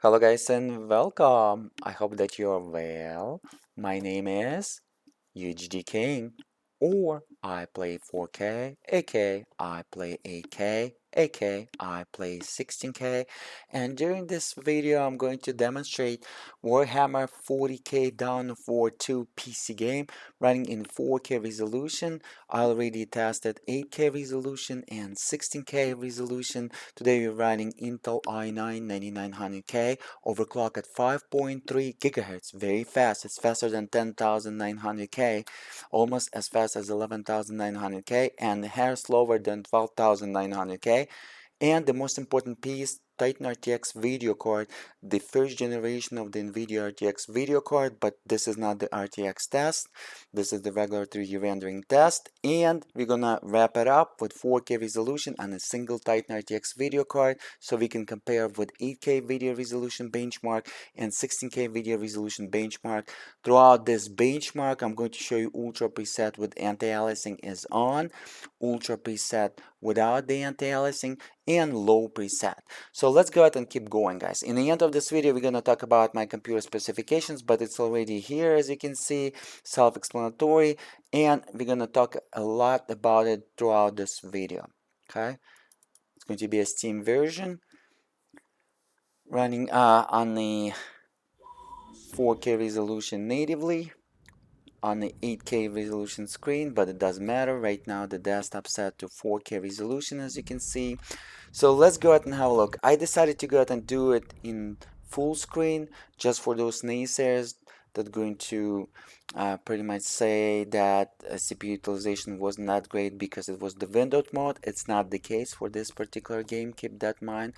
Hello guys and welcome. I hope that you're well. My name is UHD King, or I play 4K, aka I play 8K, aka I play 16K, and during this video I'm going to demonstrate Warhammer 40K Dawn of War 2 PC game running in 4K resolution. I already tested 8K resolution and 16K resolution. Today we're running Intel i9 9900K overclock at 5.3 gigahertz, very fast. It's faster than 10,900K, almost as fast as 11,900K, and a hair slower than 12,900K. And the most important piece, Titan RTX video card, the first generation of the Nvidia RTX video card, but this is not the RTX test. This is the regular 3D rendering test, and we're gonna wrap it up with 4K resolution on a single Titan RTX video card, so we can compare with 8K video resolution benchmark and 16K video resolution benchmark. Throughout this benchmark, I'm going to show you ultra preset with anti-aliasing is on, ultra preset without the anti-aliasing, and low preset. So let's go ahead and keep going, guys. In the end of this video, we're going to talk about my computer specifications, but it's already here, as you can see, self-explanatory, and we're going to talk a lot about it throughout this video. Okay, it's going to be a Steam version running on the 4K resolution natively on the 8K resolution screen, but it doesn't matter. Right now the desktop set to 4K resolution, as you can see. So let's go ahead and have a look. I decided to go ahead and do it in full screen just for those naysayers that are going to pretty much say that CPU utilization was not great because it was the windowed mode. It's not the case for this particular game, keep that in mind,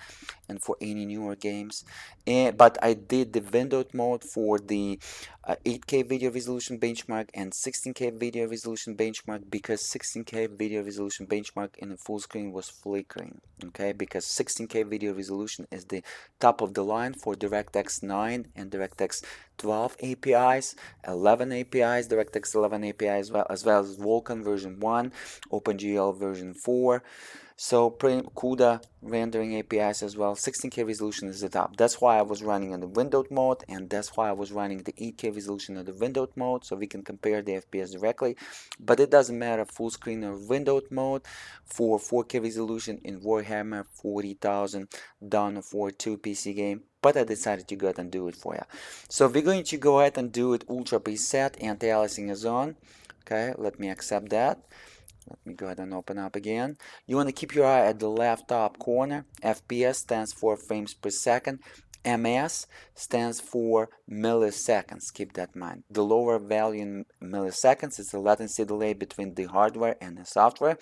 and for any newer games. But I did the windowed mode for the 8K video resolution benchmark and 16K video resolution benchmark, because 16K video resolution benchmark in a full screen was flickering. Okay, because 16K video resolution is the top of the line for DirectX 9 and DirectX 12 APIs, 11 APIs, DirectX 11 API as well as Vulkan version 1, OpenGL version 4. So CUDA rendering APIs as well. 16K resolution is the top. That's why I was running in the windowed mode, and that's why I was running the 8K resolution in the windowed mode, so we can compare the FPS directly. But it doesn't matter full screen or windowed mode for 4K resolution in Warhammer 40,000 Dawn of War 2 PC game. But I decided to go ahead and do it for you. So we're going to go ahead and do it ultra preset, anti-aliasing is on. Okay, let me accept that. Let me go ahead and open up again. You want to keep your eye at the left top corner. FPS stands for frames per second. MS stands for milliseconds. Keep that in mind. The lower value in milliseconds is the latency delay between the hardware and the software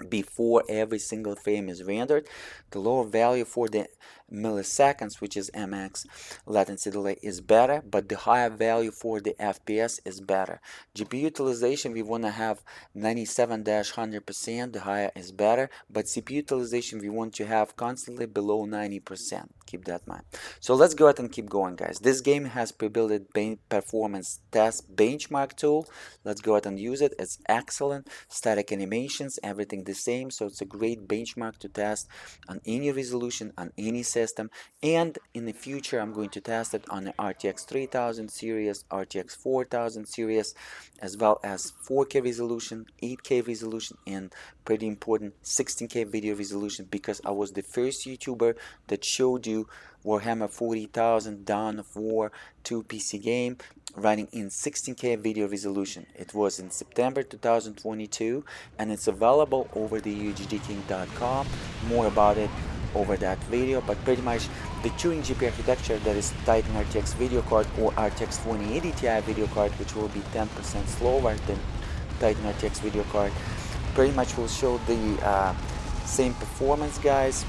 before every single frame is rendered. The lower value for the milliseconds, which is MX latency delay, is better, but the higher value for the FPS is better. GPU utilization, we want to have 97-100%, the higher is better, but CPU utilization we want to have constantly below 90%. Keep that in mind. So let's go ahead and keep going, guys. This game has pre-built performance test benchmark tool. Let's go ahead and use it. It's excellent. Static animations, everything the same, so it's a great benchmark to test on any resolution, on any system. And in the future I'm going to test it on the RTX 3000 series, RTX 4000 series, as well as 4K resolution, 8K resolution, and pretty important 16K video resolution, because I was the first YouTuber that showed you Warhammer 40,000 Dawn of War 2 PC game running in 16K video resolution. It was in September 2022, and it's available over the UHDking.com. More about it over that video, but pretty much the Turing GPU architecture, that is Titan RTX video card or RTX 2080 Ti video card, which will be 10% slower than Titan RTX video card, pretty much will show the same performance, guys,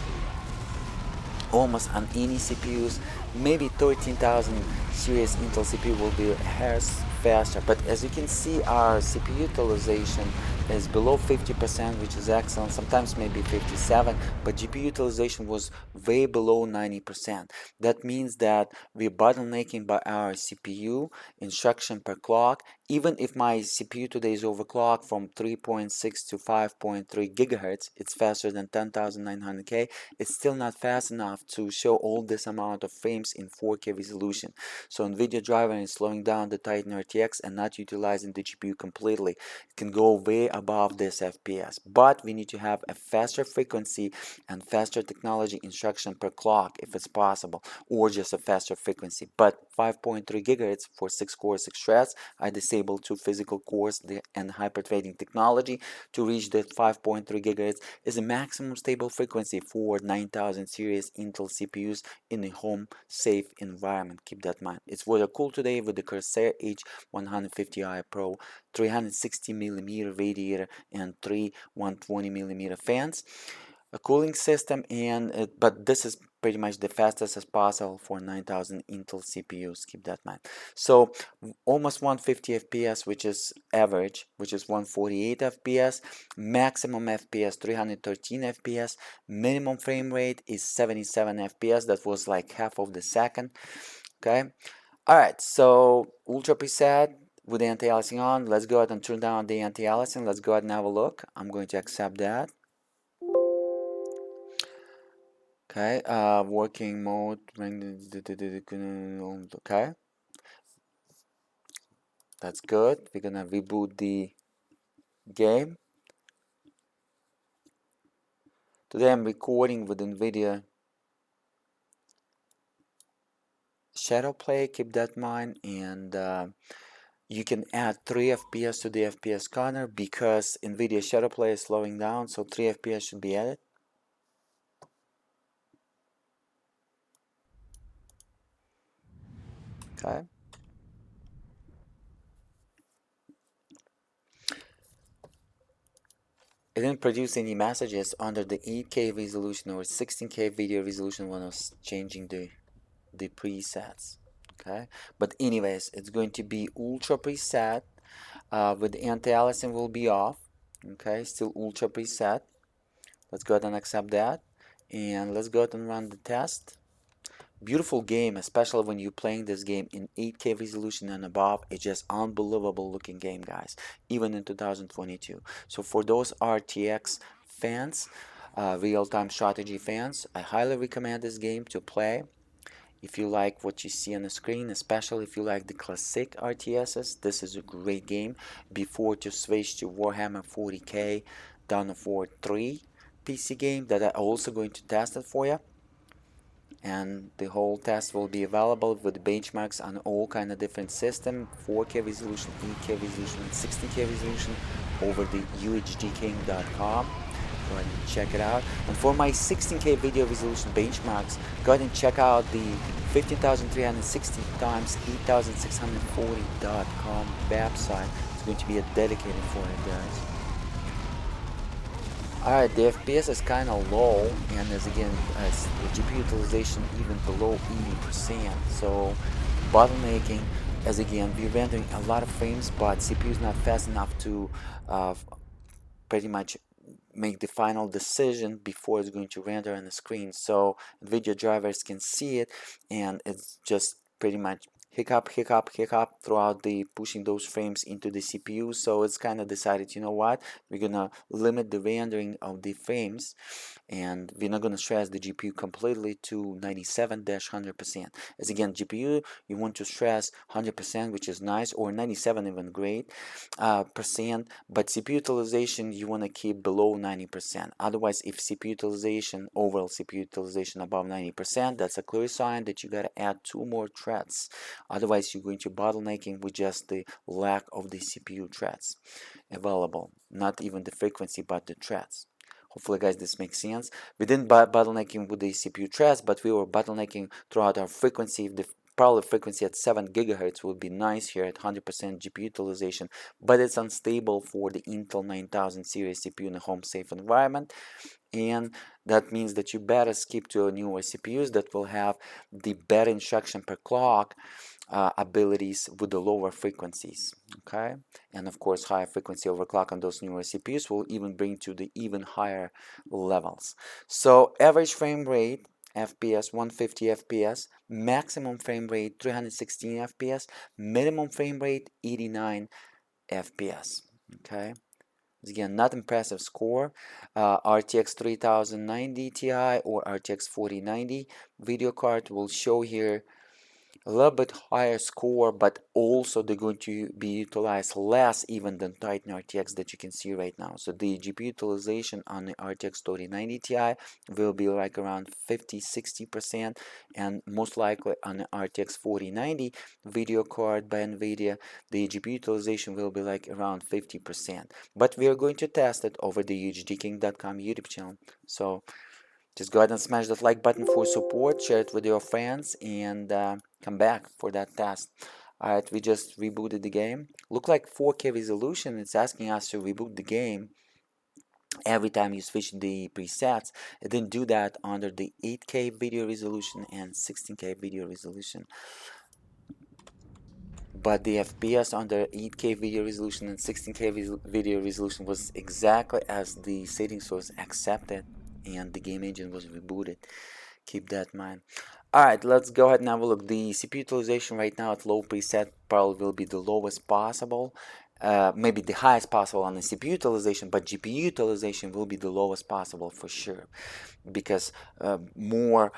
almost on any CPUs. Maybe 13,000 series Intel CPU will be a hair faster, but as you can see, our CPU utilization is below 50%, which is excellent, sometimes maybe 57, but GPU utilization was way below 90%. That means that we're bottlenecking by our CPU instruction per clock. Even if my CPU today is overclocked from 3.6 to 5.3 gigahertz, it's faster than 10,900K, it's still not fast enough to show all this amount of frames in 4K resolution. So Nvidia driver is slowing down the Titan RTX and not utilizing the GPU completely. It can go way above this FPS, but we need to have a faster frequency and faster technology instruction per clock if it's possible, or just a faster frequency. But 5.3 gigahertz for 6 cores, 6 threads, I disabled 2 physical cores and hyperthreading technology to reach the 5.3 gigahertz is a maximum stable frequency for 9000 series Intel CPUs in a home safe environment. Keep that in mind. It's water cooled today with the Corsair H150i Pro 360mm radiator and 3 120mm fans, a cooling system, and but this is pretty much the fastest as possible for 9000 Intel CPUs. Keep that in mind. So almost 150 FPS, which is average, which is 148 FPS, maximum FPS 313 FPS, minimum frame rate is 77 FPS. That was like half of the second. Okay. All right. So ultra preset with the anti-aliasing on. Let's go ahead and turn down the anti-aliasing. Let's go ahead and have a look. I'm going to accept that. Okay, working mode. Okay, that's good. We're gonna reboot the game. Today I'm recording with Nvidia ShadowPlay. Keep that in mind, and you can add 3 FPS to the FPS counter because Nvidia ShadowPlay is slowing down, so 3 FPS should be added. Okay. It didn't produce any messages under the 8K resolution or 16K video resolution when I was changing the presets. Okay, but anyways, it's going to be ultra preset with the anti-aliasing will be off. Okay, still ultra preset. Let's go ahead and accept that, and let's go ahead and run the test. Beautiful game, especially when you're playing this game in 8K resolution and above. It's just unbelievable looking game, guys, even in 2022. So for those RTX fans, real-time strategy fans, I highly recommend this game to play. If you like what you see on the screen, especially if you like the classic RTSs, this is a great game. Before to switch to Warhammer 40K Dawn of War 3 PC game that I'm also going to test it for you. And the whole test will be available with benchmarks on all kind of different system, 4K resolution, 8K resolution, and 16K resolution over the UHDking.com. Go ahead and check it out. And for my 16K video resolution benchmarks, go ahead and check out the 15,360 times 8,640.com website. It's going to be a dedicated for it, guys. Alright, the FPS is kind of low, and as again, as the GPU utilization even below 80%. So bottlenecking, as again, we're rendering a lot of frames, but CPU is not fast enough to pretty much make the final decision before it's going to render on the screen. So Nvidia drivers can see it, and it's just pretty much hiccup, hiccup, hiccup throughout the pushing those frames into the CPU. So it's kind of decided, you know what, we're gonna limit the rendering of the frames, and we're not gonna stress the GPU completely to 97-100%. As again, GPU you want to stress 100%, which is nice, or 97 even great percent, but CPU utilization you want to keep below 90%. Otherwise, if CPU utilization, overall CPU utilization above 90%, that's a clear sign that you gotta add 2 more threads. Otherwise, you're going to bottlenecking with just the lack of the CPU threads available, not even the frequency, but the threads. Hopefully, guys, this makes sense. We didn't bottlenecking with the CPU threads, but we were bottlenecking throughout our frequency. The parallel frequency at 7 gigahertz would be nice here at 100% GPU utilization, but it's unstable for the Intel 9000 series CPU in a home safe environment. And that means that you better skip to newer CPUs that will have the better instruction per clock abilities with the lower frequencies. Okay, and of course higher frequency overclock on those newer CPUs will even bring to the even higher levels. So average frame rate FPS 150 FPS, maximum frame rate 316 FPS, minimum frame rate 89 FPS. Okay, again, not impressive score. RTX 3090 Ti or RTX 4090 video card will show here a little bit higher score, but also they're going to be utilized less even than Titan RTX that you can see right now. So the GPU utilization on the RTX 3090 Ti will be like around 50-60%, and most likely on the RTX 4090 video card by Nvidia, the GPU utilization will be like around 50%. But we are going to test it over the UHDking.com YouTube channel. So just go ahead and smash that like button for support, share it with your friends, and come back for that test. Alright, we just rebooted the game. Look like 4K resolution. It's asking us to reboot the game every time you switch the presets. It didn't do that under the 8K video resolution and 16K video resolution. But the FPS under 8K video resolution and 16K video resolution was exactly as the settings was accepted and the game engine was rebooted. Keep that in mind. Alright, let's go ahead and have a look. The CPU utilization right now at low preset probably will be the lowest possible. Maybe the highest possible on the CPU utilization, but GPU utilization will be the lowest possible for sure, because more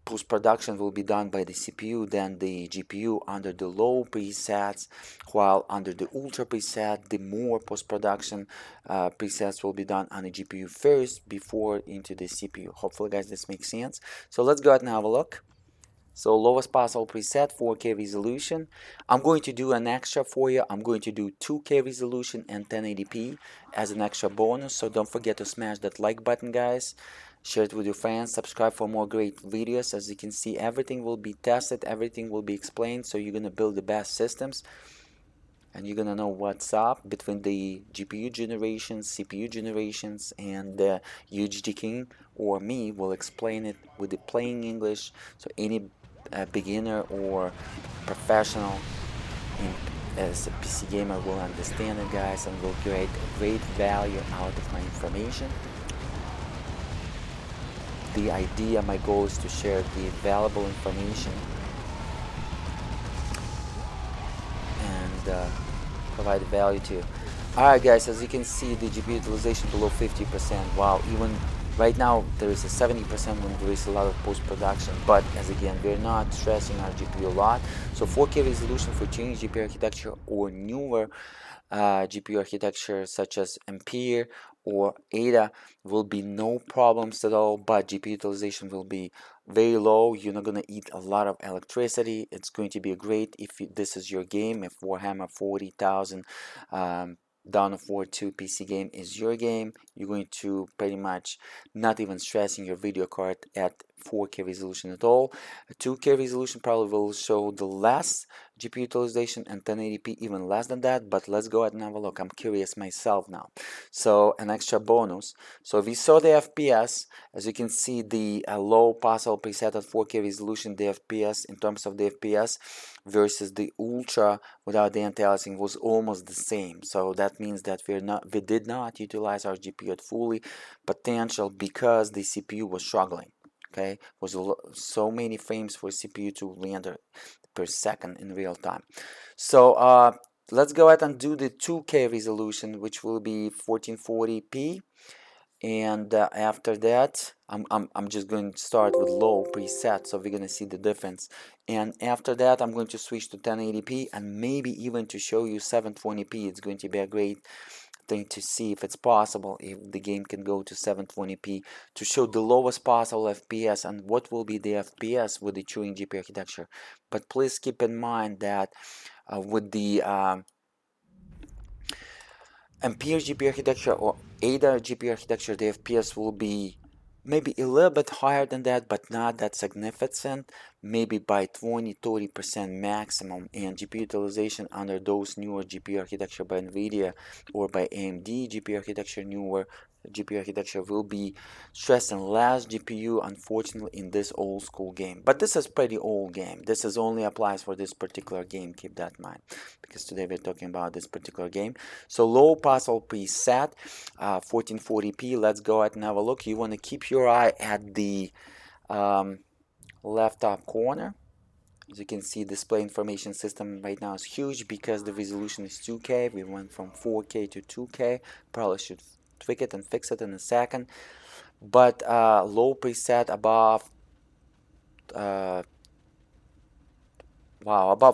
post-production will be done by the CPU than the GPU under the low presets, while under the ultra preset, the more post-production presets will be done on the GPU first before into the CPU. Hopefully guys this makes sense. So let's go ahead and have a look. So lowest possible preset, 4K resolution. I'm going to do an extra for you. I'm going to do 2K resolution and 1080p as an extra bonus. So don't forget to smash that like button, guys. Share it with your friends. Subscribe for more great videos. As you can see, everything will be tested. Everything will be explained. So you're going to build the best systems. And you're going to know what's up between the GPU generations, CPU generations, and UHD King or me will explain it with the plain English. So any beginner or professional as a PC gamer will understand it, guys, and will create great value out of my information. The idea, my goal is to share the valuable information and provide value to you. Alright guys, as you can see, the GPU utilization below 50%. Wow, even right now there is a 70% when there is a lot of post-production, but as again, we're not stressing our GPU a lot. So 4K resolution for Turing GPU architecture or newer GPU architecture such as Ampere or Ada will be no problems at all, but GPU utilization will be very low. You're not going to eat a lot of electricity. It's going to be great if this is your game, if Warhammer 40,000 Dawn of War 2 PC game is your game. You're going to pretty much not even stressing your video card at 4K resolution at all. 2K resolution probably will show the less GPU utilization, and 1080p even less than that, but let's go ahead and have a look. I'm curious myself now. So an extra bonus. So if we saw the FPS, as you can see, the low possible preset at 4K resolution, the FPS in terms of the FPS versus the ultra without the anti-aliasing was almost the same. So that means that we did not utilize our GPU at fully potential because the CPU was struggling. Okay, was so many frames for CPU to render per second in real time. So let's go ahead and do the 2K resolution, which will be 1440p. And after that, I'm just going to start with low preset, so we're going to see the difference. And after that, I'm going to switch to 1080p and maybe even to show you 720p. It's going to be a great thing to see if it's possible, if the game can go to 720p, to show the lowest possible FPS and what will be the FPS with the Turing GPU architecture. But please keep in mind that with the Ampere GPU architecture or Ada GPU architecture, the FPS will be maybe a little bit higher than that, but not that significant, maybe by 20-30% maximum. And GPU utilization under those newer GPU architecture by Nvidia or by AMD GPU architecture newer GPU architecture will be stressing less GPU, unfortunately, in this old school game. But this is pretty old game. This is only applies for this particular game. Keep that in mind, because today we're talking about this particular game. So low puzzle preset, 1440p. Let's go ahead and have a look. You want to keep your eye at the left top corner. As you can see, display information system right now is huge because the resolution is 2K. We went from 4K to 2K. Probably should tweak it and fix it in a second. But low preset above, above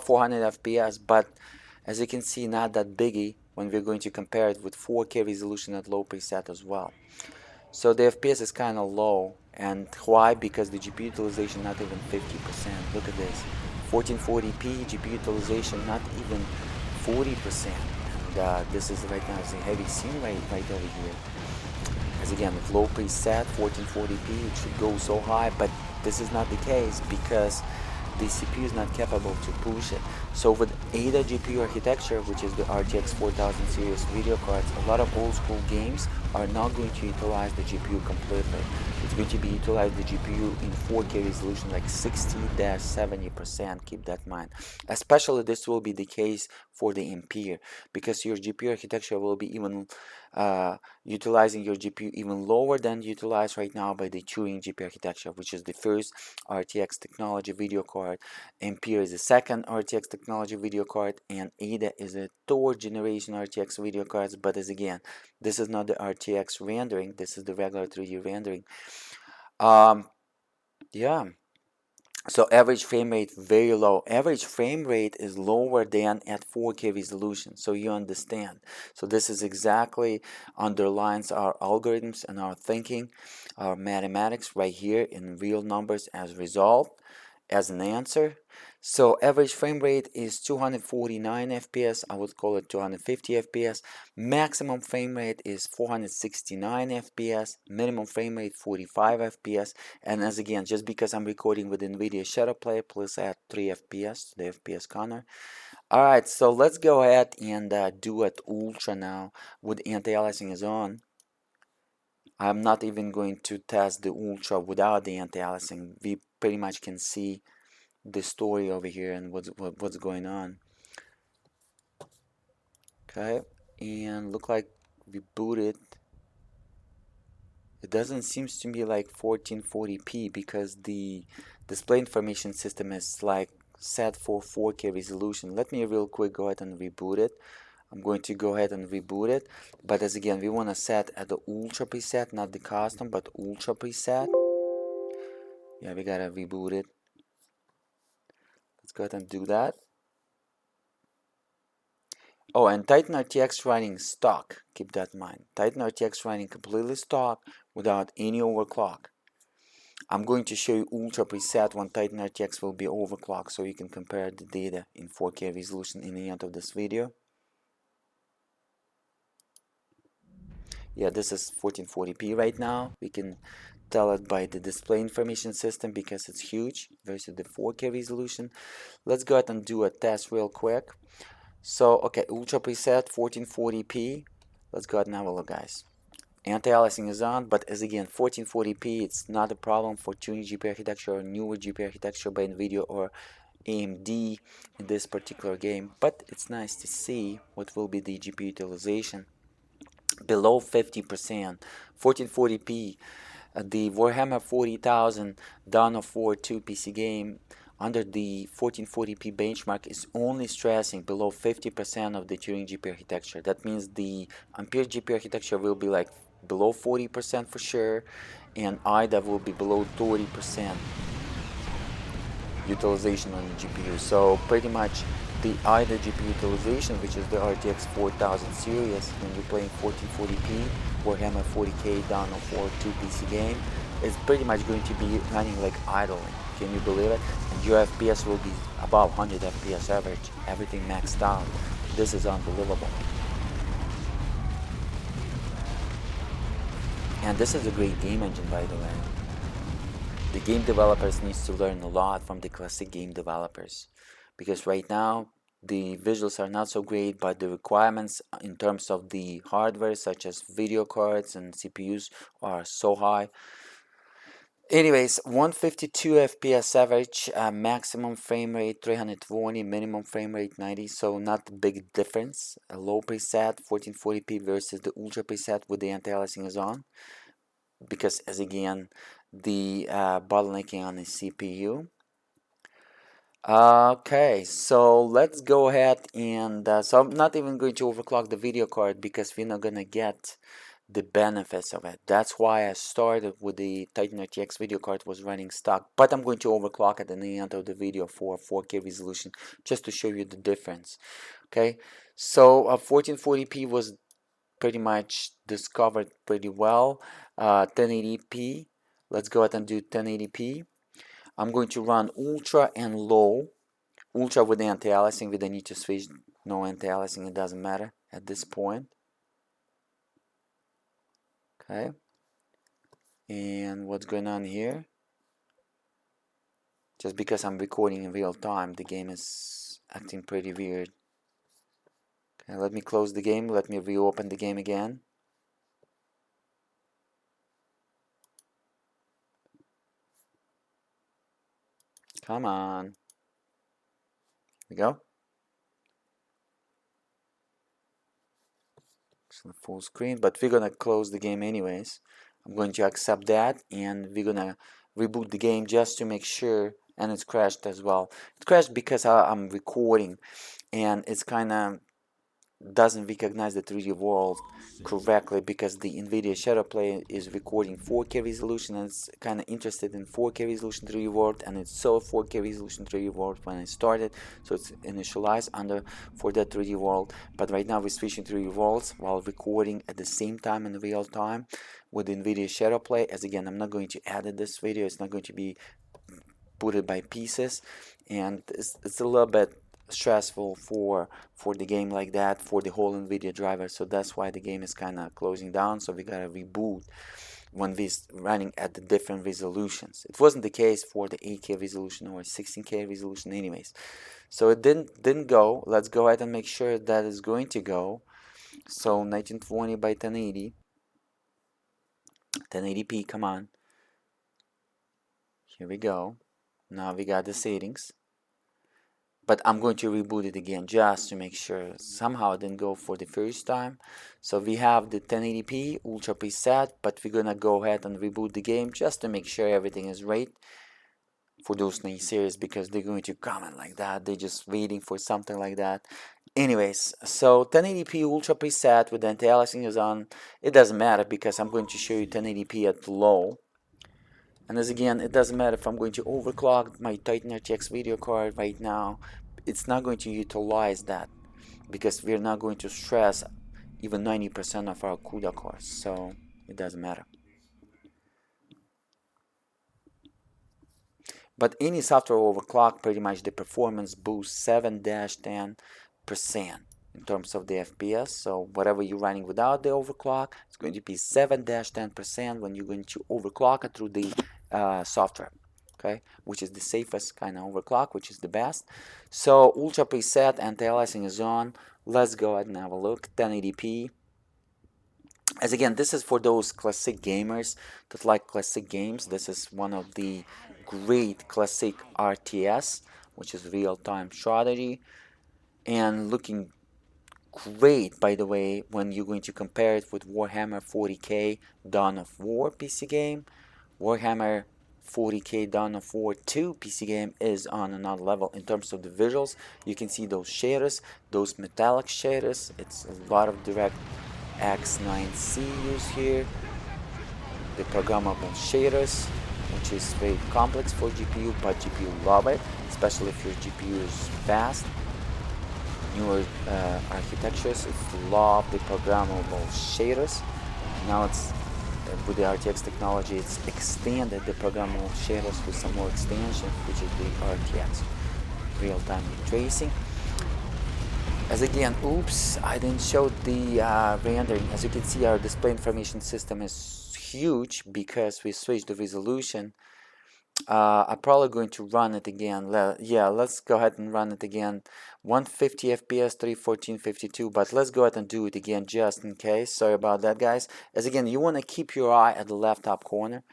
400 FPS. But as you can see, not that biggie when we're going to compare it with 4K resolution at low preset as well. So the FPS is kind of low. And why? Because the GPU utilization not even 50%. Look at this. 1440p GPU utilization not even 40%. And this is right now is a heavy scene right over here. As again, with low preset 1440p, it should go so high, but this is not the case because the CPU is not capable to push it. So with AMD GPU architecture, which is the RTX 4000 series video cards, a lot of old school games are not going to utilize the GPU completely. It's going to be utilize the GPU in 4K resolution like 60-70%. Keep that in mind. Especially this will be the case for the Ampere, because your GPU architecture will be even utilizing your GPU even lower than utilized right now by the Turing GPU architecture, which is the first RTX technology video card. Ampere is the second RTX technology video card, and ADA is a third generation RTX video cards. But as again, this is not the RTX rendering, this is the regular 3D rendering. Yeah. So average frame rate very low. Average frame rate is lower than at 4K resolution, so you understand. So this is exactly underlines our algorithms and our thinking, our mathematics right here in real numbers as result, as an answer. So average frame rate is 249 FPS. I would call it 250 FPS. Maximum frame rate is 469 FPS. Minimum frame rate 45 FPS. And as again, just because I'm recording with Nvidia ShadowPlay, please add 3 FPS to the FPS counter. Alright, so let's go ahead and do it ultra now with anti-aliasing is on. I'm not even going to test the ultra without the anti-aliasing. We pretty much can see the story over here and what's going on. Okay, and look like we booted. It doesn't seem to be like 1440p because the display information system is like set for 4K resolution. Let me real quick go ahead and reboot it. I'm going to go ahead and reboot it, but as again, we want to set at the ultra preset, not the custom, but ultra preset. Yeah, we gotta reboot it. Let's go ahead and do that. Oh, and Titan RTX running stock. Keep that in mind. Titan RTX running completely stock without any overclock. I'm going to show you ultra preset when Titan RTX will be overclocked, so you can compare the data in 4K resolution in the end of this video. Yeah, this is 1440p right now. We can tell it by the display information system because it's huge versus the 4K resolution. Let's go ahead and do a test real quick. So, okay, ultra preset 1440p. Let's go ahead and have a look, guys. Anti-aliasing is on, but as again, 1440p, it's not a problem for Turing GPU architecture or newer GPU architecture by Nvidia or AMD in this particular game. But it's nice to see what will be the GPU utilization below 50%. 1440p, the Warhammer 40,000 Dawn of War 2 PC game under the 1440p benchmark is only stressing below 50% of the Turing GPU architecture. That means the Ampere GPU architecture will be like below 40% for sure, and IDA will be below 30% utilization on the GPU. So pretty much the IDA GPU utilization, which is the RTX 4000 series, when you're playing 1440p Warhammer 40K Dawn of War 2 PC game, is pretty much going to be running like idling. Can you believe it? And your FPS will be above 100 FPS average, everything maxed out. This is unbelievable. And this is a great game engine, by the way. The game developers needs to learn a lot from the classic game developers, because right now the visuals are not so great, but the requirements in terms of the hardware, such as video cards and CPUs, are so high. Anyways, 152 FPS average, maximum frame rate 320, minimum frame rate 90, so not a big difference. A low preset 1440p versus the ultra preset with the anti-aliasing is on, because as again the bottlenecking on the CPU. Okay, so let's go ahead and so I'm not even going to overclock the video card because we're not gonna get the benefits of it. That's why I started with the Titan RTX video card was running stock, but I'm going to overclock at the end of the video for 4K resolution just to show you the difference. Okay, so 1440p was pretty much discovered pretty well. 1080p, let's go ahead and do 1080p. I'm going to run ultra and low. Ultra with the anti-aliasing, we don't need to switch, no anti-aliasing, it doesn't matter at this point. Okay, and what's going on here? Just because I'm recording in real time, the game is acting pretty weird. Okay, let me close the game, let me reopen the game again. Come on. Here we go. It's on full screen, but we're gonna close the game anyways. I'm going to accept that, and we're gonna reboot the game just to make sure. And it's crashed as well. It crashed because I'm recording, and it's kind of doesn't recognize the 3D world correctly because the Nvidia ShadowPlay is recording 4K resolution, and it's kind of interested in 4K resolution 3D world, and it's so 4K resolution 3D world when I started, so it's initialized under for that 3D world. But right now we're switching 3D worlds while recording at the same time in real time with Nvidia ShadowPlay. As again, I'm not going to edit this video, it's not going to be put it by pieces, and it's a little bit stressful for the game like that, for the whole Nvidia driver. So that's why the game is kind of closing down, so we gotta reboot when we're running at the different resolutions. It wasn't the case for the 8K resolution or 16K resolution anyways, so it didn't go. Let's go ahead and make sure that it's going to go. So 1920 by 1080, 1080p, come on, here we go. Now we got the settings, but I'm going to reboot it again just to make sure. Somehow it didn't go for the first time. So we have the 1080p ultra preset, but we're gonna go ahead and reboot the game just to make sure everything is right for those naysayers, because they're going to comment like that. They're just waiting for something like that. Anyways, so 1080p ultra preset with the anti-aliasing is on. It doesn't matter because I'm going to show you 1080p at low. And as again, it doesn't matter if I'm going to overclock my Titan RTX video card right now, it's not going to utilize that because we're not going to stress even 90% of our CUDA cores, so it doesn't matter. But any software overclock, pretty much the performance boosts 7-10% in terms of the FPS. So whatever you're running without the overclock, it's going to be 7-10% when you're going to overclock it through the software, okay, which is the safest kind of overclock, which is the best. So ultra preset anti-aliasing is on. Let's go ahead and have a look. 1080p. As again, this is for those classic gamers that like classic games. This is one of the great classic RTS, which is real-time strategy, and looking great, by the way, when you're going to compare it with Warhammer 40K Dawn of War PC game. Warhammer 40K Dawn of War 2 PC game is on another level in terms of the visuals. You can see those shaders, those metallic shaders. It's a lot of DirectX 9C used here. The programmable shaders, which is very complex for GPU, but GPU love it, especially if your GPU is fast. Newer architectures, it's love the programmable shaders. Now it's with the RTX technology, it's extended the programmable shaders with some more extension, which is the RTX real-time tracing. As again, oops, I didn't show the rendering. As you can see, our display information system is huge because we switched the resolution I'm probably going to run it again. Yeah, let's go ahead and run it again. 150 FPS, 31452, but let's go ahead and do it again just in case. Sorry about that, guys. As again, you want to keep your eye at the left top corner.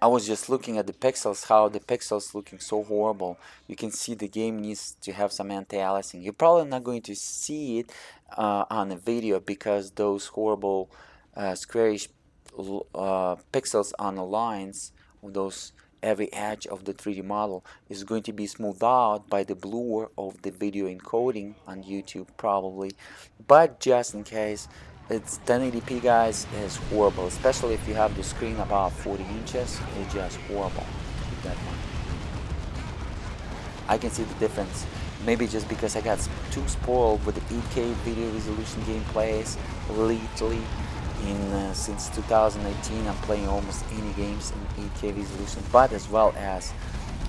I was just looking at the pixels, how the pixels looking so horrible. You can see the game needs to have some anti-aliasing. You're probably not going to see it on a video because those horrible squarish pixels on the lines of those every edge of the 3D model is going to be smoothed out by the blur of the video encoding on YouTube probably. But just in case, it's 1080p, guys, is horrible, especially if you have the screen about 40 inches. It's just horrible. Keep that in mind. I can see the difference. Maybe just because I got too spoiled with the 8K video resolution gameplays lately. Since 2018, I'm playing almost any games in 8K resolution, but as well as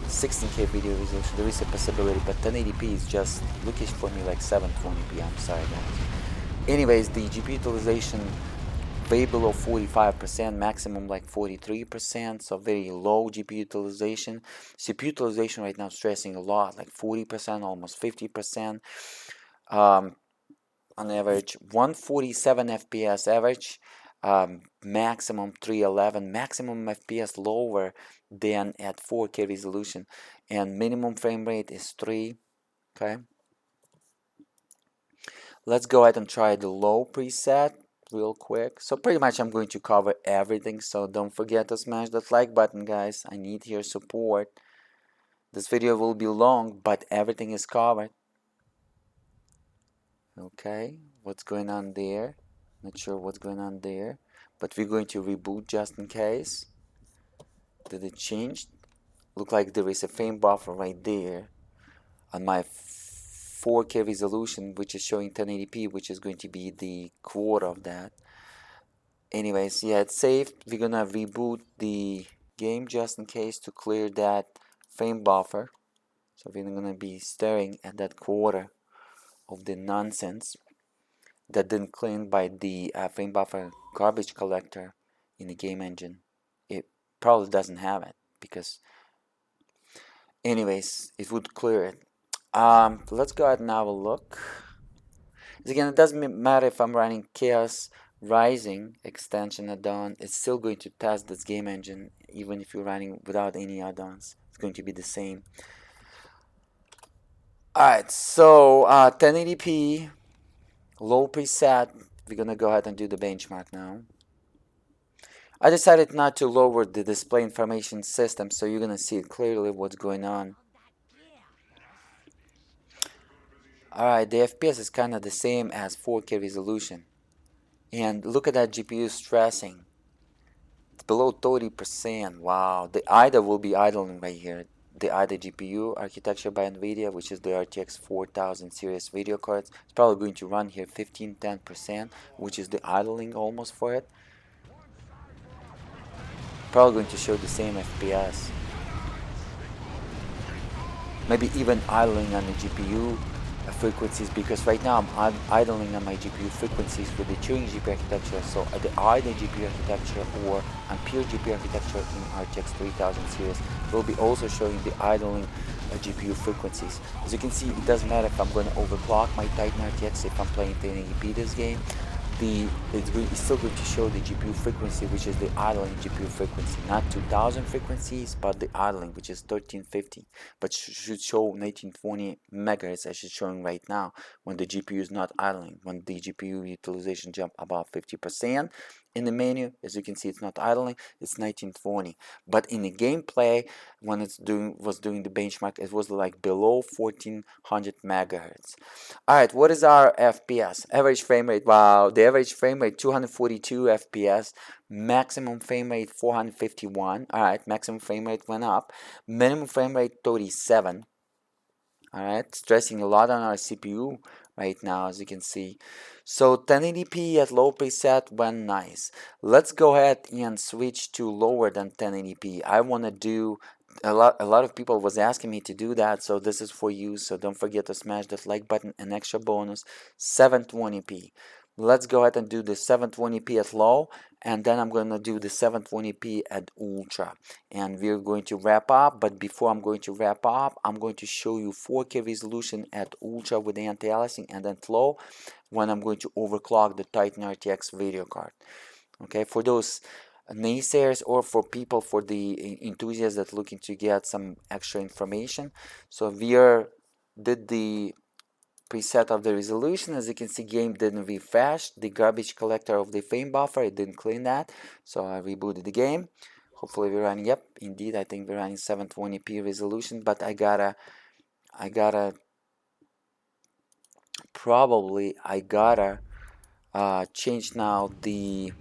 16K video resolution. There is a possibility, but 1080p is just lookish for me like 720p. I'm sorry, guys. Anyways, the GPU utilization way below 45%, maximum like 43%, so very low GPU utilization. CPU utilization right now stressing a lot, like 40%, almost 50%. On average, 147 FPS average, maximum 311, maximum FPS lower than at 4K resolution, and minimum frame rate is 3. Okay. Let's go ahead and try the low preset real quick. So pretty much I'm going to cover everything, so don't forget to smash that like button, guys. I need your support. This video will be long, but everything is covered. Okay, what's going on there? Not sure what's going on there, but we're going to reboot just in case. Did it change? Look like there is a frame buffer right there on my 4K resolution, which is showing 1080p, which is going to be the quarter of that. Anyways, yeah, it's saved. We're gonna reboot the game just in case to clear that frame buffer. So we're gonna be staring at that quarter of the nonsense that didn't clean by the frame buffer garbage collector in the game engine. It probably doesn't have it because anyways, it would clear it. Let's go ahead and have a look. Again, it doesn't matter if I'm running Chaos Rising extension add-on, it's still going to test this game engine even if you're running without any add-ons. It's going to be the same. Alright, so 1080p, low preset. We're gonna go ahead and do the benchmark now. I decided not to lower the display information system, so you're gonna see clearly what's going on. Alright, the FPS is kind of the same as 4K resolution. And look at that GPU stressing. It's below 30%. Wow, the IDA will be idling right here. The IDA GPU architecture by Nvidia, which is the RTX 4000 series video cards, it's probably going to run here 15-10%, which is the idling almost for it. Probably going to show the same FPS. Maybe even idling on the GPU frequencies, because right now I'm idling on my GPU frequencies with the Turing GPU architecture. So at the IDA GPU architecture or Ampere GPU architecture in RTX 3000 series will be also showing the idling GPU frequencies. As you can see, it doesn't matter if I'm going to overclock my Titan RTX if I'm playing 1080p this game. It's still going to show the GPU frequency, which is the idling GPU frequency, not 2000 frequencies, but the idling, which is 1350, but should show 1920 megahertz as it's showing right now when the GPU is not idling, when the GPU utilization jump above 50%. In the menu, as you can see, it's not idling, it's 1920. But in the gameplay, when was doing the benchmark, it was like below 1400 megahertz. Alright, what is our FPS? Average frame rate. Wow, the average frame rate 242 FPS, maximum frame rate 451. Alright, maximum frame rate went up. Minimum frame rate 37. Alright, stressing a lot on our CPU right now, as you can see. So 1080p at low preset went nice. Let's go ahead and switch to lower than 1080p. I want to do a lot of people was asking me to do that, so this is for you. So don't forget to smash that like button. An extra bonus, 720p. Let's go ahead and do the 720p at low and then I'm going to do the 720p at ultra, and we're going to wrap up. But before I'm going to wrap up, I'm going to show you 4K resolution at ultra with anti-aliasing, and then low when I'm going to overclock the Titan RTX video card. Okay, for those naysayers or for people, for the enthusiasts that looking to get some extra information, so we did the preset of the resolution. As you can see, game didn't refresh the garbage collector of the frame buffer. It didn't clean that, so I rebooted the game. Hopefully we're running, yep, indeed, I think we're running 720p resolution, but I gotta change now the,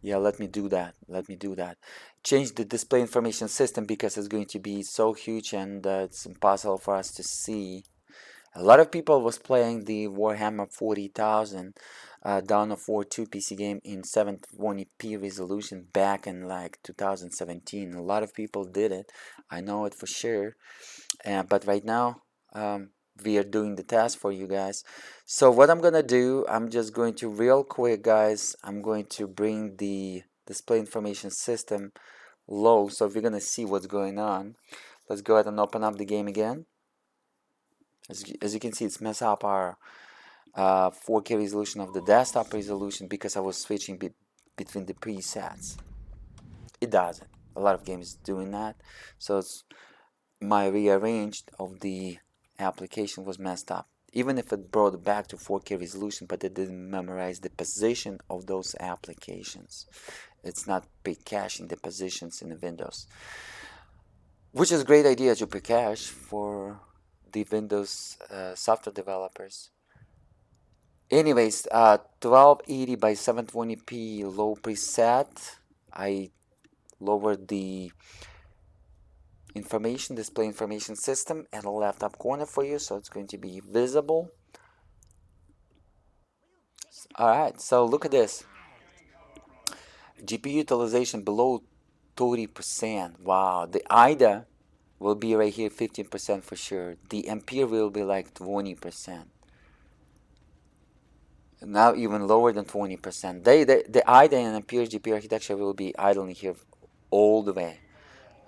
yeah, let me do that. Change the display information system because it's going to be so huge and it's impossible for us to see. A lot of people was playing the Warhammer 40,000 Dawn of War 2 PC game in 720p resolution back in like 2017. A lot of people did it. I know it for sure. But right now, we are doing the test for you guys. So what I'm gonna do, I'm just going to real quick, guys, I'm going to bring the display information system low so we're gonna see what's going on. Let's go ahead and open up the game again. As you can see, it's messed up our 4K resolution of the desktop resolution because I was switching between the presets. It doesn't. A lot of games doing that. So it's my rearranged of the application was messed up. Even if it brought it back to 4K resolution, but it didn't memorize the position of those applications. It's not pre-caching the positions in the Windows, which is a great idea to pre-cache for the Windows software developers. Anyways, 1280 by 720p low preset. I lowered the display information system in the left up corner for you, so it's going to be visible. Alright, so look at this. GPU utilization below 30%. Wow, the IDA will be right here 15% for sure. The Ampere will be like 20%. Now even lower than 20%. The IDA and Ampere GPU architecture will be idling here all the way.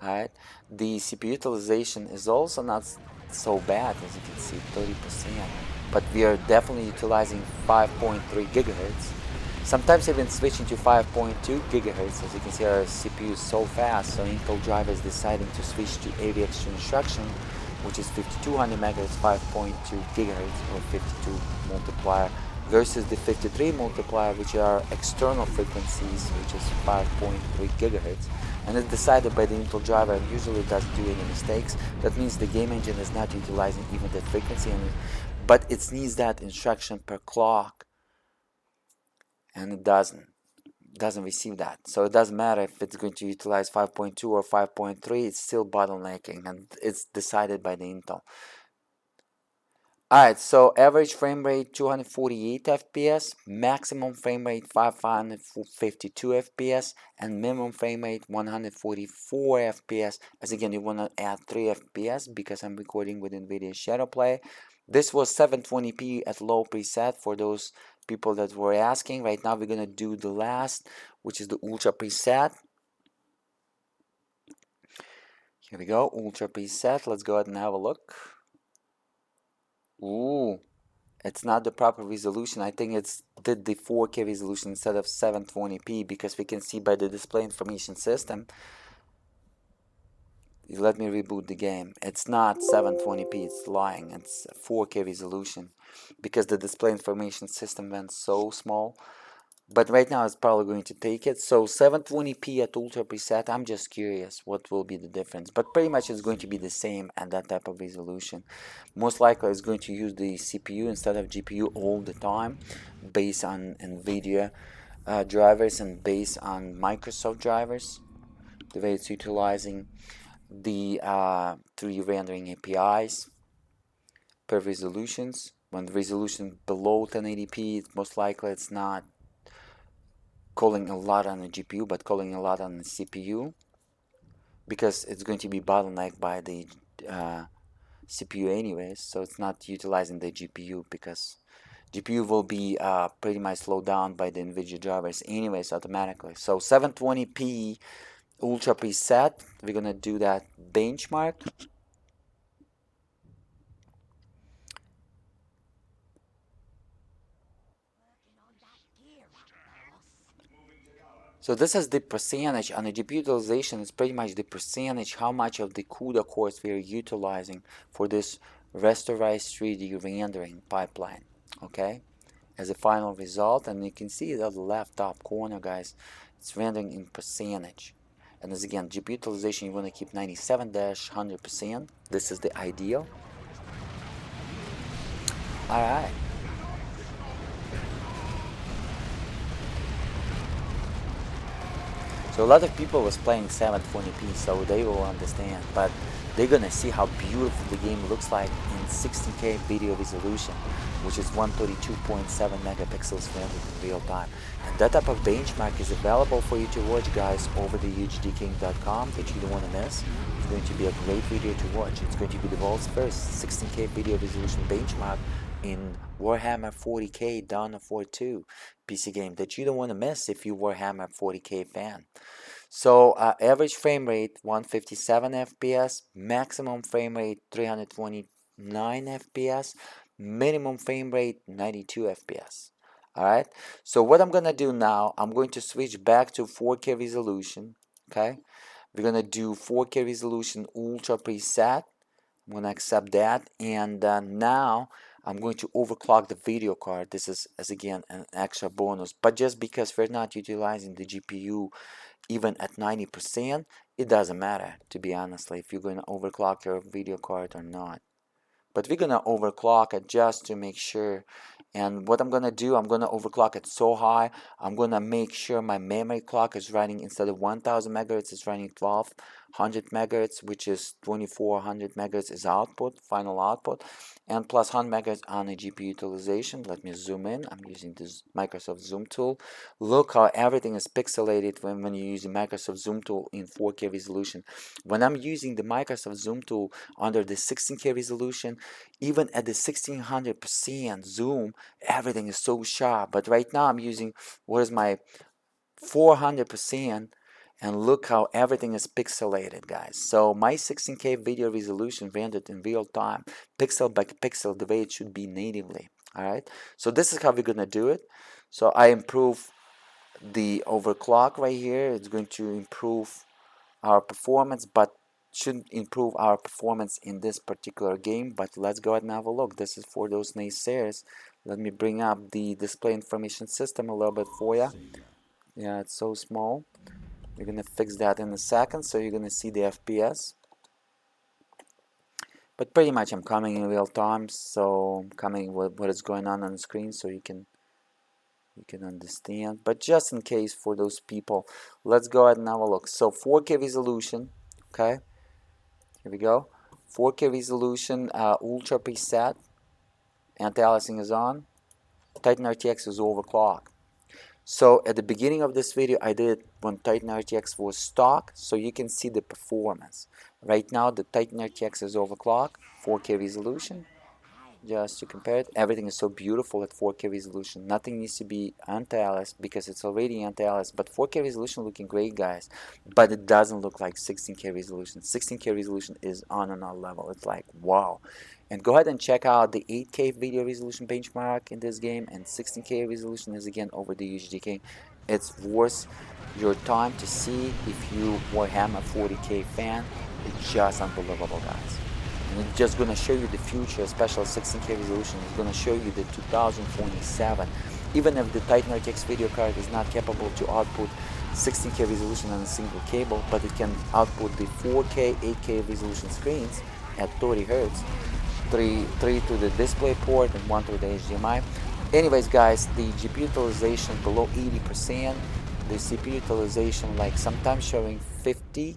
Alright, the CPU utilization is also not so bad, as you can see, 30%, but we are definitely utilizing 5.3 gigahertz, sometimes even switching to 5.2 gigahertz. As you can see, our CPU is so fast, so Intel driver is deciding to switch to AVX instruction, which is 5200 megahertz, 5.2 gigahertz, or 52 multiplier, versus the 53 multiplier, which are external frequencies, which is 5.3 gigahertz. And it's decided by the Intel driver and usually doesn't do any mistakes. That means the game engine is not utilizing even that frequency, but it needs that instruction per clock, and it doesn't receive that. So it doesn't matter if it's going to utilize 5.2 or 5.3, it's still bottlenecking, and it's decided by the Intel. Alright, so average frame rate 248 FPS, maximum frame rate 552 FPS, and minimum frame rate 144 FPS. As again, you want to add 3 FPS because I'm recording with Nvidia ShadowPlay. This was 720p at low preset for those people that were asking. Right now we're going to do the last, which is the ultra preset. Here we go, ultra preset. Let's go ahead and have a look. Ooh, it's not the proper resolution. I think it's did the 4K resolution instead of 720p, because we can see by the display information system. Let me reboot the game. It's not 720p, it's lying. It's 4K resolution because the display information system went so small. But right now it's probably going to take it. So 720p at ultra preset, I'm just curious what will be the difference. But pretty much it's going to be the same at that type of resolution. Most likely it's going to use the CPU instead of GPU all the time, based on Nvidia drivers and based on Microsoft drivers. The way it's utilizing the 3D rendering APIs per resolutions. When the resolution below 1080p, it's most likely it's not calling a lot on the GPU, but calling a lot on the CPU, because it's going to be bottlenecked by the CPU anyways, so it's not utilizing the GPU because GPU will be pretty much slowed down by the Nvidia drivers anyways automatically. So 720p ultra preset, we're gonna do that benchmark. So this is the percentage on the GPU utilization. It's pretty much the percentage how much of the CUDA cores we are utilizing for this rasterized 3D rendering pipeline, okay, as a final result. And you can see it at the left top corner, guys, it's rendering in percentage. And as again, GPU utilization, you want to keep 97-100%. This is the ideal. All right. So a lot of people was playing 720p, so they will understand, but they're gonna see how beautiful the game looks like in 16K video resolution, which is 132.7 megapixels rendered in real time. And that type of benchmark is available for you to watch, guys, over the UHDking.com that you don't want to miss. It's going to be a great video to watch. It's going to be the world's first 16K video resolution benchmark in Warhammer 40K Dawn of War 2 PC game that you don't want to miss if you Warhammer 40K fan. So average frame rate 157 FPS, maximum frame rate 329 FPS, minimum frame rate 92 FPS. Alright, so what I'm gonna do now, I'm going to switch back to 4K resolution. Okay, we're gonna do 4K resolution ultra preset. I'm gonna accept that, and now I'm going to overclock the video card. This is, as again, an extra bonus, but just because we're not utilizing the GPU even at 90%, it doesn't matter, to be honestly, if you're going to overclock your video card or not. But we're going to overclock it just to make sure. And what I'm going to do, I'm going to overclock it so high, I'm going to make sure my memory clock is running, instead of 1000 megahertz, it's running 1200 megahertz, which is 2400 megahertz is output, final output, and plus 100 megahertz on the GPU utilization. Let me zoom in. I'm using this Microsoft Zoom tool. Look how everything is pixelated when you use the Microsoft Zoom tool in 4K resolution. When I'm using the Microsoft Zoom tool under the 16K resolution, even at the 1600% zoom, everything is so sharp. But right now I'm using, what is my 400%, and look how everything is pixelated, guys. So my 16K video resolution rendered in real time, pixel by pixel, the way it should be natively. Alright, so this is how we're gonna do it. So I improve the overclock right here. It's going to improve our performance, but shouldn't improve our performance in this particular game. But let's go ahead and have a look. This is for those naysayers. Let me bring up the display information system a little bit for you. Yeah, it's so small. We're gonna fix that in a second, so you're gonna see the FPS. But pretty much I'm coming in real time, so I'm coming with what is going on the screen, so you can understand. But just in case for those people, let's go ahead and have a look. So 4K resolution, okay, here we go. 4K resolution, ultra preset, anti-aliasing is on, Titan RTX is overclocked. So at the beginning of this video, I did when Titan RTX was stock, so you can see the performance. Right now, the Titan RTX is overclocked, 4K resolution. Just to compare it, everything is so beautiful at 4K resolution. Nothing needs to be anti-aliased because it's already anti-aliased. But 4K resolution looking great, guys. But it doesn't look like 16K resolution. 16K resolution is on another level. It's like, wow. And go ahead and check out the 8K video resolution benchmark in this game, and 16K resolution is again over the UHDK. It's worth your time to see if you Warhammer 40K fan. It's just unbelievable, guys. And it's just going to show you the future, especially 16K resolution. It's going to show you the 2027. Even if the Titan RTX video card is not capable to output 16K resolution on a single cable, but it can output the 4K, 8K resolution screens at 30 Hz. Three to the display port and one to the HDMI. Anyways, guys, the GPU utilization below 80%, the CPU utilization like sometimes showing 50%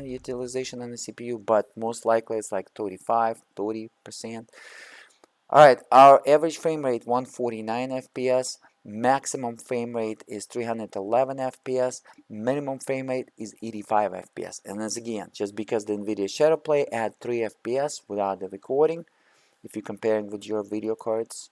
utilization on the CPU, but most likely it's like 35-30%. Alright, our average frame rate 149 FPS, maximum frame rate is 311 FPS, minimum frame rate is 85 FPS. And as again, just because the Nvidia ShadowPlay add 3 FPS without the recording, if you're comparing with your video cards.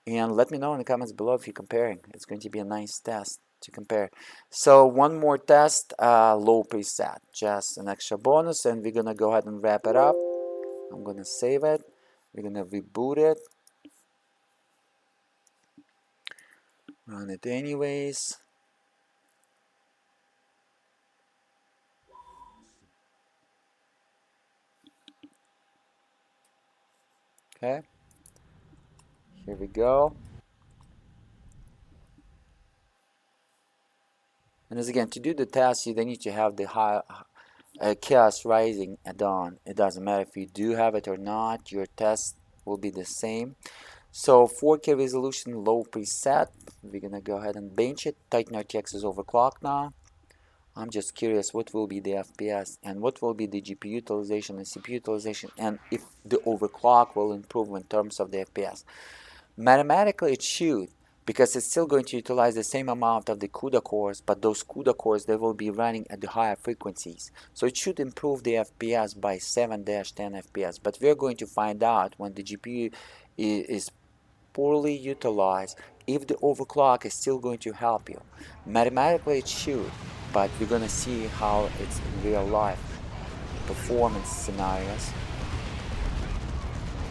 And let me know in the comments below if you're comparing. It's going to be a nice test to compare. So one more test, low preset, just an extra bonus, and we're gonna go ahead and wrap it up. I'm gonna save it. We're gonna reboot it. Run it anyways. Okay, here we go. And as again, to do the test, you then need to have the high Chaos Rising add-on. It doesn't matter if you do have it or not, your test will be the same. So 4K resolution, low preset. We're gonna go ahead and bench it. Titan RTX is overclocked now. I'm just curious what will be the FPS and what will be the GPU utilization and CPU utilization, and if the overclock will improve in terms of the FPS. Mathematically it should, because it's still going to utilize the same amount of the CUDA cores, but those CUDA cores, they will be running at the higher frequencies. So it should improve the FPS by 7-10 FPS. But we're going to find out when the GPU is poorly utilized if the overclock is still going to help you. Mathematically it should, but we're going to see how it's in real life performance scenarios.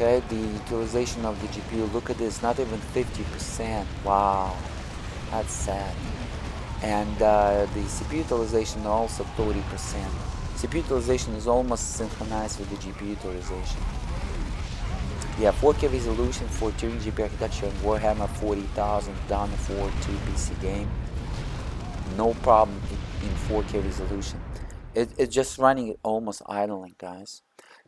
Okay, the utilization of the GPU, look at this, not even 50%. Wow, that's sad. And the CPU utilization also 30%. CPU utilization is almost synchronized with the GPU utilization. Yeah, 4K resolution for Turing GPU architecture and Warhammer 40,000 down for 2 PC game. No problem in 4K resolution. It's just running almost idling, guys.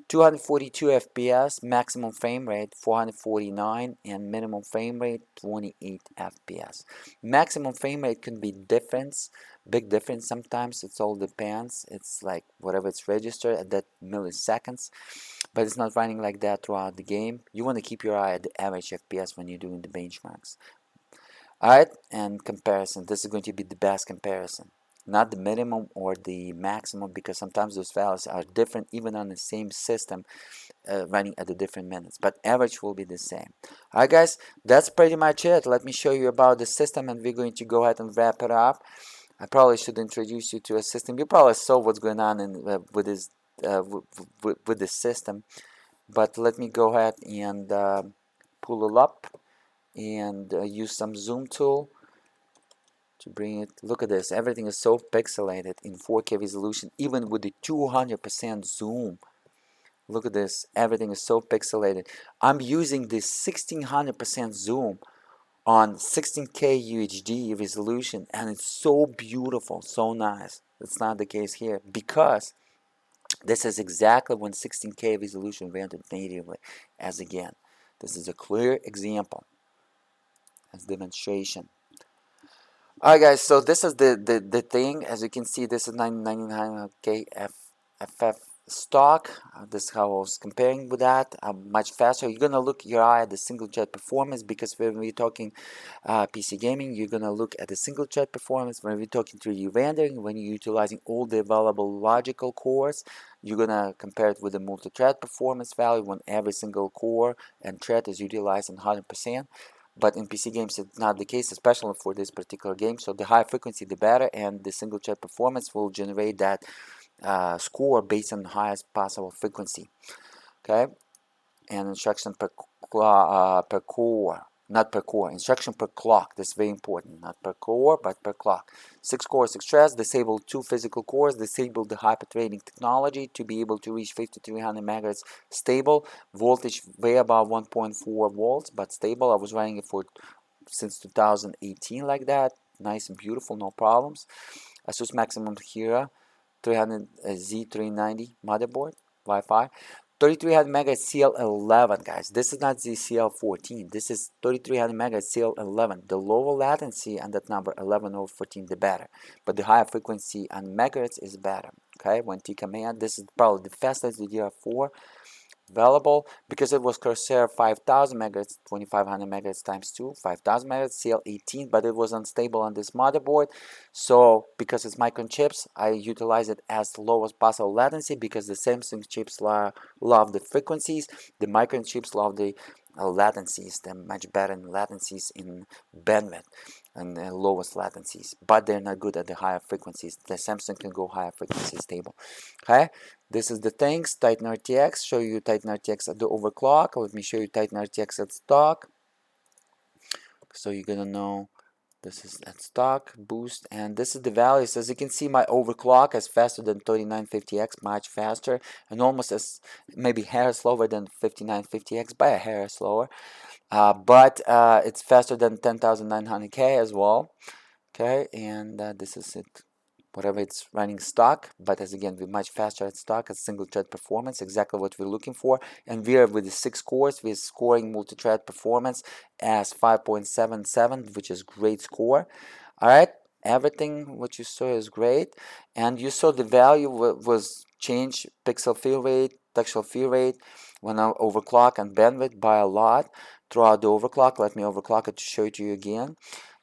242 FPS, maximum frame rate 449, and minimum frame rate 28 FPS. Maximum frame rate can be big difference sometimes. It all depends. It's like whatever it's registered at that milliseconds, but it's not running like that throughout the game. You want to keep your eye at the average FPS when you're doing the benchmarks. Alright, and comparison. This is going to be the best comparison. Not the minimum or the maximum, because sometimes those values are different even on the same system running at the different minutes. But average will be the same. Alright guys, that's pretty much it. Let me show you about the system and we're going to go ahead and wrap it up. I probably should introduce you to a system. You probably saw what's going on with this system. But let me go ahead and pull it up and use some zoom tool to bring it. Look at this, everything is so pixelated in 4K resolution, even with the 200% zoom. Look at this, everything is so pixelated. I'm using this 1600% zoom on 16K UHD resolution, and it's so beautiful, so nice. That's not the case here, because this is exactly when 16K resolution rendered natively. As again, this is a clear example as demonstration. Alright guys, so this is the thing. As you can see, this is 999K FF stock. This is how I was comparing with that. Much faster. You're gonna look your eye at the single jet performance, because when we're talking PC gaming, you're gonna look at the single jet performance. When we're talking 3D rendering, when you're utilizing all the available logical cores, you're gonna compare it with the multi-thread performance value when every single core and thread is utilized in 100%. But in PC games, it's not the case, especially for this particular game. So the higher frequency, the better, and the single thread performance will generate that score based on the highest possible frequency. Okay, and instruction per core, not per core. Instruction per clock. This is very important. Not per core, but per clock. 6 cores, 6 threads. Disable 2 physical cores. Disable the hyper-threading technology to be able to reach 5300 megahertz stable. Voltage way above 1.4 volts, but stable. I was running it for since 2018 like that. Nice and beautiful, no problems. ASUS Maximum Hero 300 Z390 motherboard, Wi-Fi. 3300 megahertz CL11, guys. This is not the CL14. This is 3300 megahertz CL11. The lower latency on that number 11 or 14, the better. But the higher frequency on megahertz is better. Okay, when T command, this is probably the fastest DDR4 available, because it was Corsair 5000 megahertz, 2500 megahertz times 2, 5000 megahertz CL18, but it was unstable on this motherboard. So because it's Micron chips, I utilize it as low as possible latency, because the Samsung chips love the frequencies, the Micron chips love the latencies. They're much better in latencies in bandwidth and the lowest latencies, but they're not good at the higher frequencies. The Samsung can go higher frequency stable. Okay, this is the things. Titan RTX, show you Titan RTX at the overclock. Let me show you Titan RTX at stock, so you're gonna know this is at stock boost, and this is the values. As you can see, my overclock is faster than 3950X, much faster, and almost as maybe hair slower than 5950X, by a hair slower. But it's faster than 10900K as well. Okay, and this is it. Whatever it's running stock, but as again, we're much faster at stock at single thread performance, exactly what we're looking for. And we are with the 6 cores, we're scoring multi-thread performance as 5.77, which is great score. All right, everything what you saw is great, and you saw the value was changed pixel fill rate, textual fill rate when I overclock and bandwidth by a lot throughout the overclock. Let me overclock it to show it to you again.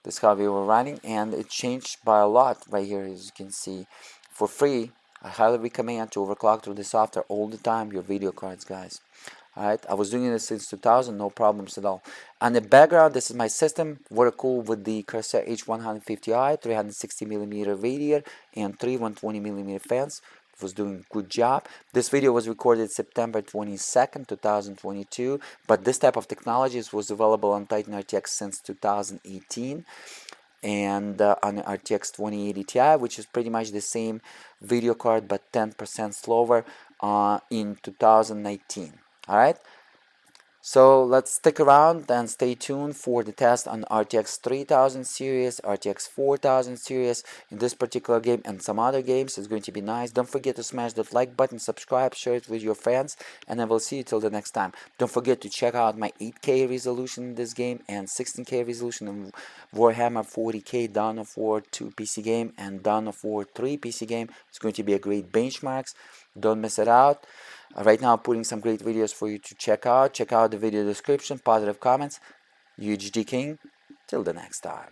This is how we were running, and it changed by a lot right here, as you can see. For free, I highly recommend to overclock through the software all the time your video cards, guys. Alright, I was doing this since 2000, no problems at all. On the background, this is my system, very cool, with the Corsair H150i, 360mm radiator, and 3 120mm fans. It was doing a good job. This video was recorded September 22nd, 2022, but this type of technologies was available on Titan RTX since 2018, and on the RTX 2080 Ti, which is pretty much the same video card but 10% slower in 2019. Alright, so let's stick around and stay tuned for the test on RTX 3000 series, RTX 4000 series in this particular game and some other games. It's going to be nice. Don't forget to smash that like button, subscribe, share it with your friends, and I will see you till the next time. Don't forget to check out my 8K resolution in this game and 16K resolution in Warhammer 40K Dawn of War 2 PC game and Dawn of War 3 PC game. It's going to be a great benchmarks. Don't miss it out. Right now I'm putting some great videos for you to check out. Check out the video description, positive comments. UHD King. Till the next time.